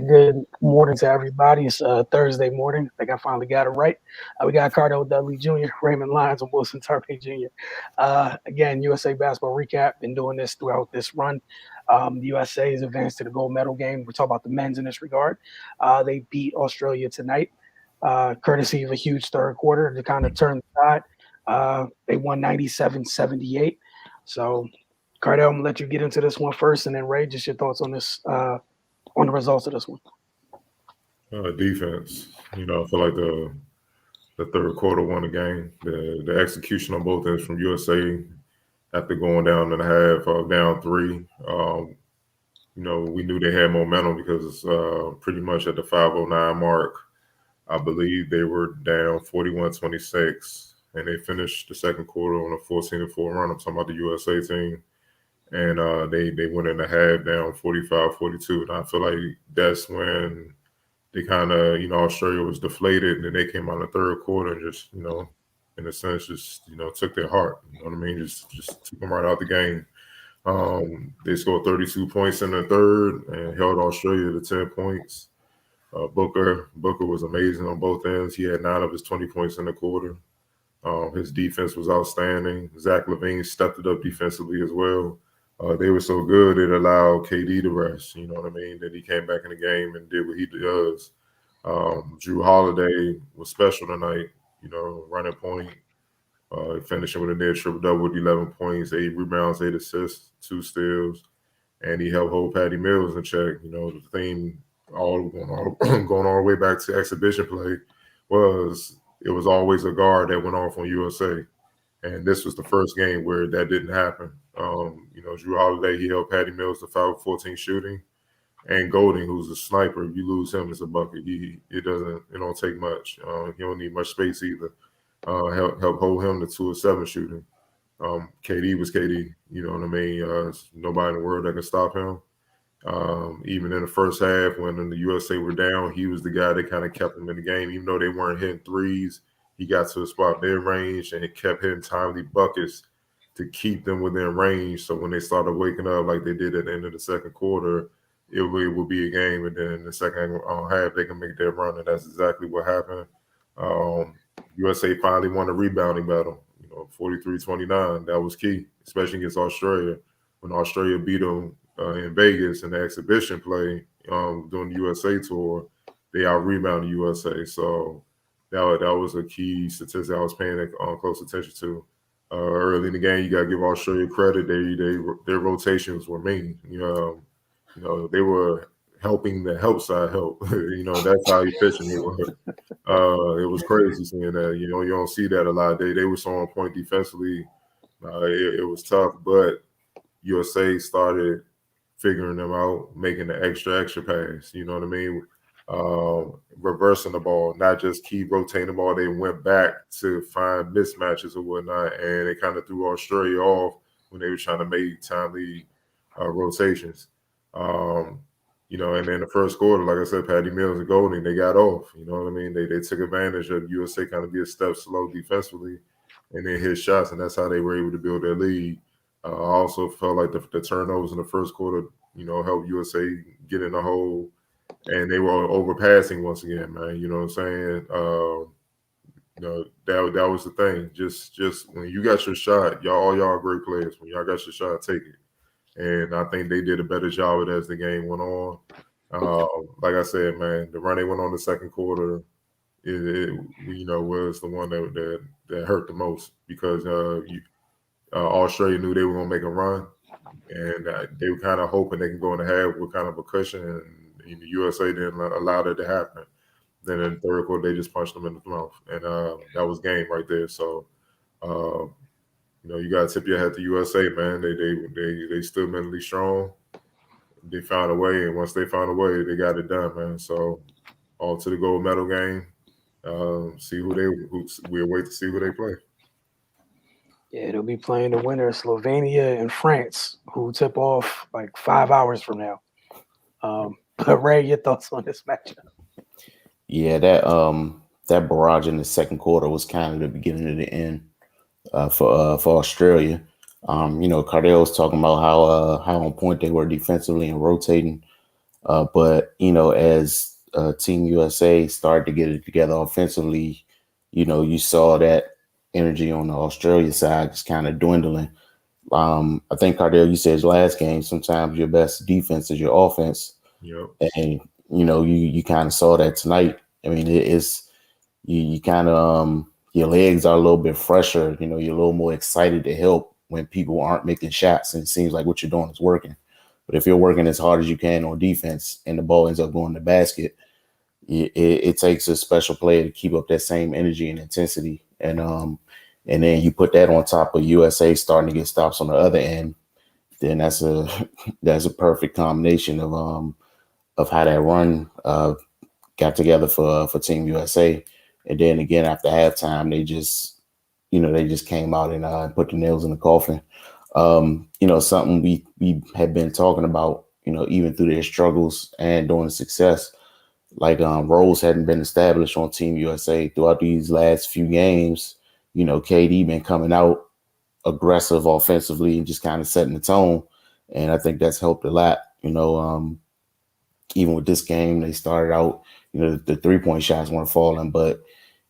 good morning to everybody. It's Thursday morning. I think I finally got it right. We got Cardell Dudley Jr., Raymond Lyons, and Wilson Turpin Jr. Again, USA basketball recap. Been doing this throughout this run. The USA has advanced to the gold medal game. We're talking about the men's in this regard. They beat Australia tonight, courtesy of a huge third quarter to kind of turn the tide. They won 97-78. So, Cardell, I'm going to let you get into this one first, and then Ray, just your thoughts on this. On the results of this one. Defense. I feel like the third quarter won the game. The execution on both ends from USA after going down in the half, down 3. We knew they had momentum because pretty much at the 5:09 mark, I believe they were down 41-26, and they finished the second quarter on a 14-4 run. I'm talking about the USA team. And they went in the half down 45-42. And I feel like that's when they kind of, Australia was deflated. And then they came out in the third quarter and just, in a sense, just, took their heart. You know what I mean? Just took them right out the game. They scored 32 points in the third and held Australia to 10 points. Booker was amazing on both ends. He had 9 of his 20 points in the quarter. His defense was outstanding. Zach LaVine stepped it up defensively as well. They were so good it allowed KD to rest. You know what I mean? That he came back in the game and did what he does. Drew Holiday was special tonight. Running point, finishing with a near triple double with 11 points, 8 rebounds, 8 assists, 2 steals, and he helped hold Patty Mills in check. The theme going all the way back to exhibition play was it was always a guard that went off on USA. And this was the first game where that didn't happen. Drew Holiday, he held Patty Mills to 5-14 shooting. And Golding, who's a sniper, if you lose him, it's a bucket. It don't take much. He don't need much space either. Help hold him to 2-7 shooting. KD was KD, you know what I mean? Nobody in the world that can stop him. Even in the first half, when the USA were down, he was the guy that kind of kept them in the game. Even though they weren't hitting threes, he got to a spot mid-range and it kept hitting timely buckets to keep them within range. So when they started waking up like they did at the end of the second quarter, it would be a game. And then in the second half, they can make their run. And that's exactly what happened. USA finally won the rebounding battle, 43-29. That was key, especially against Australia. When Australia beat them in Vegas in the exhibition play during the USA tour, they out-rebounded USA. So that was a key statistic I was paying close attention to. Early in the game, you got to give Australia credit. Their rotations were mean. They were helping the help side help. That's how efficient they were. It was crazy seeing that. You don't see that a lot. They were so on point defensively. It was tough, but USA started figuring them out, making the extra pass. You know what I mean? Reversing the ball, not just keep rotating the ball. They went back to find mismatches or whatnot, and they kind of threw Australia off when they were trying to make timely rotations. And then the first quarter, like I said, Patty Mills and Golding, they got off. You know what I mean? They took advantage of USA kind of be a step slow defensively and then hit shots, and that's how they were able to build their lead. I also felt like the turnovers in the first quarter, helped USA get in the hole. And they were overpassing once again, man. You know what I'm saying? That was the thing. Just when you got your shot, all y'all are great players. When y'all got your shot, take it. And I think they did a better job of it as the game went on. Like I said, man, the run they went on the second quarter, was the one that hurt the most because Australia knew they were going to make a run, and they were kind of hoping they can go in the half with kind of a cushion. And the USA didn't allow that to happen. Then in the third quarter, they just punched them in the mouth, and that was game right there. So, you got to tip your hat to USA, man. They still mentally strong. They found a way, and once they found a way, they got it done, man. So, on to the gold medal game. We'll wait to see who they play. Yeah, they'll be playing the winner, Slovenia and France, who tip off like 5 hours from now. Ray, your thoughts on this matchup? Yeah, that barrage in the second quarter was kind of the beginning of the end for Australia. Cardell was talking about how on point they were defensively and rotating. But as Team USA started to get it together offensively, you saw that energy on the Australia side just kind of dwindling. I think Cardell, you said last game, sometimes your best defense is your offense, Yep. and you kind of saw that tonight. I mean, it's you kind of your legs are a little bit fresher. You're a little more excited to help when people aren't making shots, and it seems like what you're doing is working. But if you're working as hard as you can on defense and the ball ends up going to the basket, it takes a special player to keep up that same energy and intensity. And then you put that on top of USA starting to get stops on the other end, then that's a that's a perfect combination of how that run got together for Team USA. And then again after halftime, they just came out and put the nails in the coffin. Something we had been talking about, even through their struggles and during success, like roles hadn't been established on Team USA throughout these last few games. KD been coming out aggressive offensively and just kind of setting the tone, and I think that's helped a lot. Even with this game, they started out, the 3-point shots weren't falling, but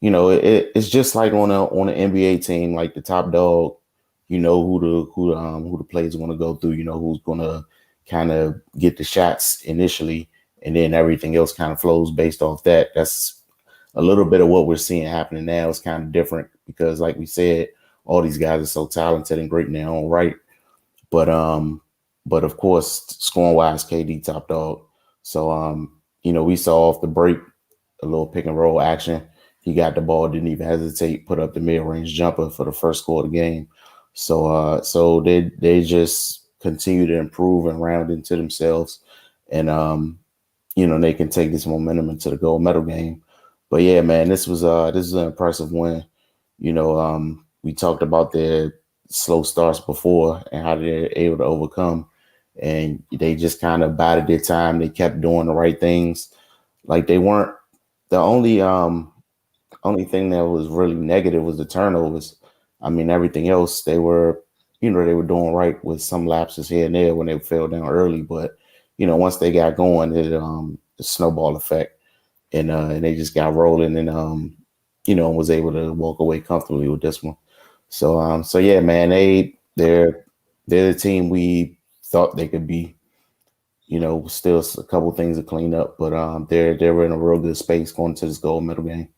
it's just like on an NBA team, like the top dog, who the players want to go through, who's gonna kind of get the shots initially, and then everything else kind of flows based off that. That's a little bit of what we're seeing happening now. It's kind of different because, like we said, all these guys are so talented and great in their own right. But of course, scoring wise, KD top dog. So we saw off the break a little pick and roll action. He got the ball, didn't even hesitate, put up the mid range jumper for the first score of the game. So they just continue to improve and round into themselves, and they can take this momentum into the gold medal game. But yeah, man, this is an impressive win. We talked about their slow starts before and how they're able to overcome, and they just kind of bided their time. They kept doing the right things. Like they weren't the only thing that was really negative was the turnovers. I mean, everything else they were doing right with some lapses here and there when they fell down early. But once they got going, the snowball effect, and they just got rolling, and was able to walk away comfortably with this one. So yeah, man, they're the team we thought they could be. Still a couple things to clean up, but they're in a real good space going to this gold medal game.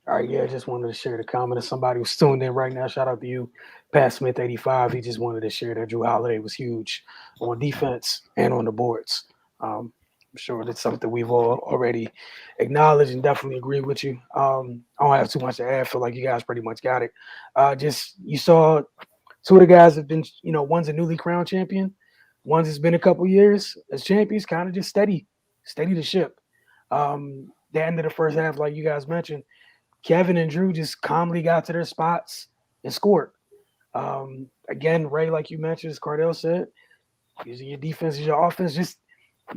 All right, yeah, just wanted to share the comment of somebody who's tuned in right now. Shout out to you, Pat Smith 85. He just wanted to share that Drew Holiday was huge on defense and on the boards. I'm sure that's something we've all already acknowledged and definitely agree with you. I don't have too much to add. I feel like you guys pretty much got it. Just you saw two of the guys have been, one's a newly crowned champion, one's has been a couple years as champions, kind of just steady the ship. The end of the first half, like you guys mentioned, Kevin and Drew just calmly got to their spots and scored. Again, Ray, like you mentioned, as Cardell said, using your defense as your offense,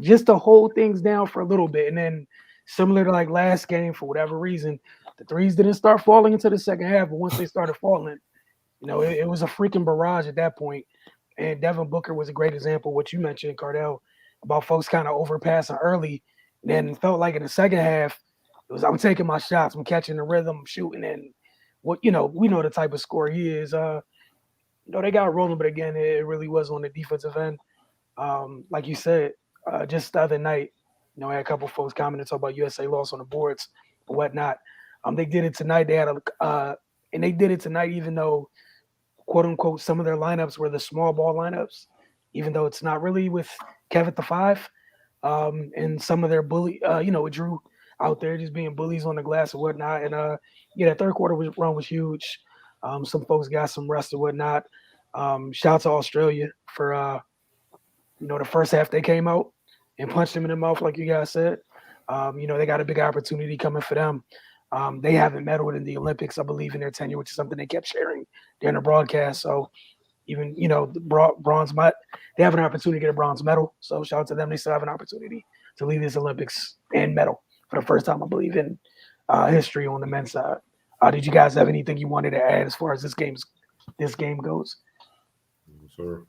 just to hold things down for a little bit. And then similar to like last game, for whatever reason, the threes didn't start falling into the second half, but once they started falling, it was a freaking barrage at that point. And Devin Booker was a great example of what you mentioned, Cardell, about folks kind of overpassing early. And then felt like in the second half, it was I'm taking my shots, I'm catching the rhythm, I'm shooting, and we know the type of scorer he is. They got rolling, but again, it really was on the defensive end. Like you said, just the other night, I had a couple folks commenting talk about USA loss on the boards or whatnot. They did it tonight. And they did it tonight, even though quote unquote some of their lineups were the small ball lineups, even though it's not really with Kev at the five. And some of their with Drew out there just being bullies on the glass and whatnot. And yeah, that third quarter run was huge. Some folks got some rest and whatnot. Shout out to Australia for the first half they came out and punched them in the mouth, like you guys said. They got a big opportunity coming for them. They haven't medaled in the Olympics, I believe, in their tenure, which is something they kept sharing during the broadcast. So even the bronze, they have an opportunity to get a bronze medal. So shout out to them. They still have an opportunity to lead this Olympics and medal for the first time, I believe, in history on the men's side. Did you guys have anything you wanted to add as far as this game goes? Yes, sir.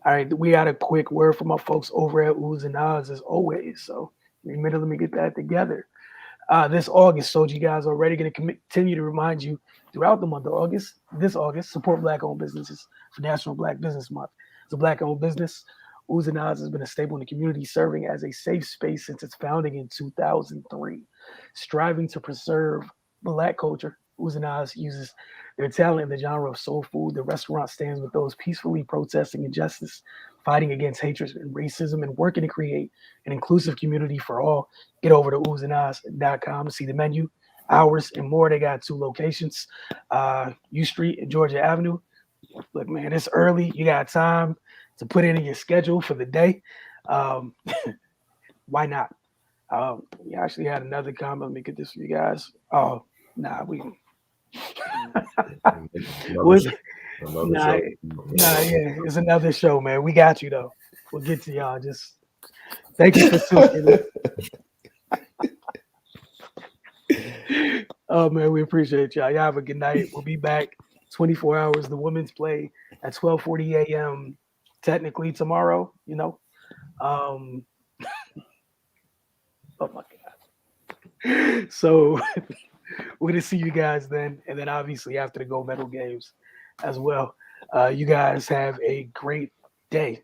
All right, we had a quick word from our folks over at Oohs and Ahs as always. So let me get that together. This August. So you guys are already going to continue to remind you throughout the month of August. This August, support Black-owned businesses for National Black Business Month. As a Black-owned business, Oohs and Ahs has been a staple in the community, serving as a safe space since its founding in 2003. Striving to preserve Black culture, Oohs and Ahs uses their talent in the genre of soul food. The restaurant stands with those peacefully protesting injustice, fighting against hatred and racism, and working to create an inclusive community for all. Get over to oozandahs.com to see the menu, hours, and more. They got 2 locations, U Street and Georgia Avenue. Look, man, it's early. You got time to put in your schedule for the day. Um, why not? We actually had another comment. Let me get this for you guys. Oh, nah, we Another was show. Another nah, show. yeah, it's another show, man. We got you though. We'll get to y'all. Just thank you for tuning in. Oh man, we appreciate y'all. Y'all have a good night. We'll be back 24 hours. The women's play at 12:40 a.m. Technically tomorrow, you know. Um, oh my god. So we're gonna see you guys then, and then obviously after the gold medal games as well. You guys have a great day.